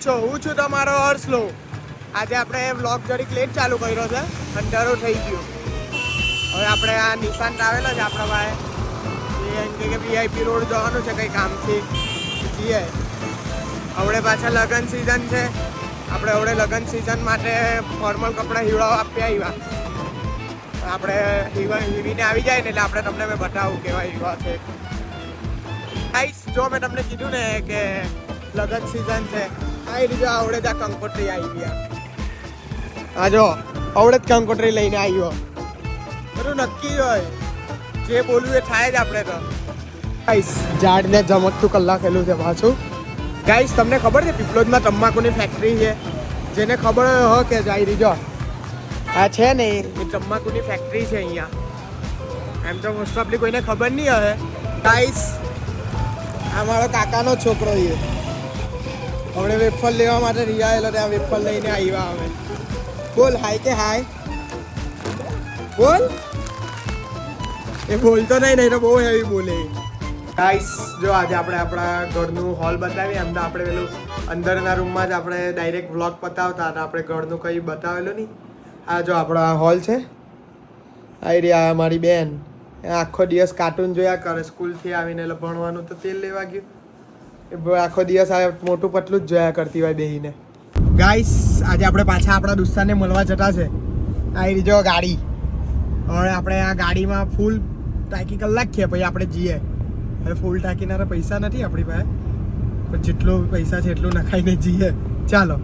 છો? હું છું તમારો હર્ષલો. આજે આપણે વ્લોગ જરીક લેટ ચાલુ કર્યો છે, અંધારું થઈ ગયું. હવે આપણે આ નિશાન ટ્રાવેલ જ આપણા ભાઈ એ એમ કે VIP રોડ જવાનું છે કંઈ કામથી જઈએ. હવે પાછા લગ્ન સિઝન છે, આપણે હવે લગ્ન સિઝન માટે ફોર્મલ કપડાં હીવડાવવા આપી આવ્યા. આપણે હીવીને આવી જાય ને એટલે આપણે તમને મેં બતાવું કેવા હીવા છે. ગાઈસ જો મેં તમને કીધું ને કે લગન સિઝન છે, આ રીતે આવડે જ આ કંકોત્રી આવી ગયા. હા જો આવડે જ કંકોત્રી લઈને આવ્યો. બધું નક્કી જ હોય, જે બોલવું એ થાય જ આપણે તો. ગાઈસ ઝાડને ઝમકતું કલાકેલું છે પાછું. ગાઈસ તમને ખબર છે પીપલોદમાં તંબાકુની ફેક્ટરી છે? જેને ખબર હોય કે જાય રીજો આ છે ને એ તંબાકુની ફેક્ટરી છે અહીંયા. એમ તો મોસ્ટ ઓફલી કોઈને ખબર નહીં હવે. ગાઈસ આ મારો કાકાનો છોકરો છે. હવે વેફર લેવા માટે રિયા એટલે ત્યાં વેફર લઈને આવ્યા અમે. બોલ હાય કે હાય બોલ. એ બોલતો નહીં તો બહુ હેવી બોલે. ગાઈસ જો આજે આપણે આપણા ઘરનું હોલ બતાવીએ. એમ તો આપણે પેલું અંદરના રૂમમાં જ આપણે ડાયરેક્ટ વ્લોગ બતાવતા હતા, આપણે ઘરનું કંઈ બતાવેલું નહીં. આ જો આપણો આ હોલ છે. આ રહ્યા મારી બેન આખો દિવસ કાર્ટૂન જોયા કરે, સ્કૂલથી આવીને એટલે ભણવાનું તો તેલ લેવા ગયું. એ આખો દિવસ આ મોટું પતલું જ જોયા કરતી હોય બેહીને. ગાઈસ આજે આપણે પાછા આપણા દોસ્તારને મળવા જતા છે. આ રીજો ગાડી. હવે આપણે આ ગાડીમાં ફૂલ ટાંકી કરી નાખીએ પછી આપણે જઈએ. હવે ફૂલ ટાંકીના પૈસા નથી આપણી પાસે, પણ જેટલો પૈસા છે એટલું નખાઈને જઈએ. ચાલો.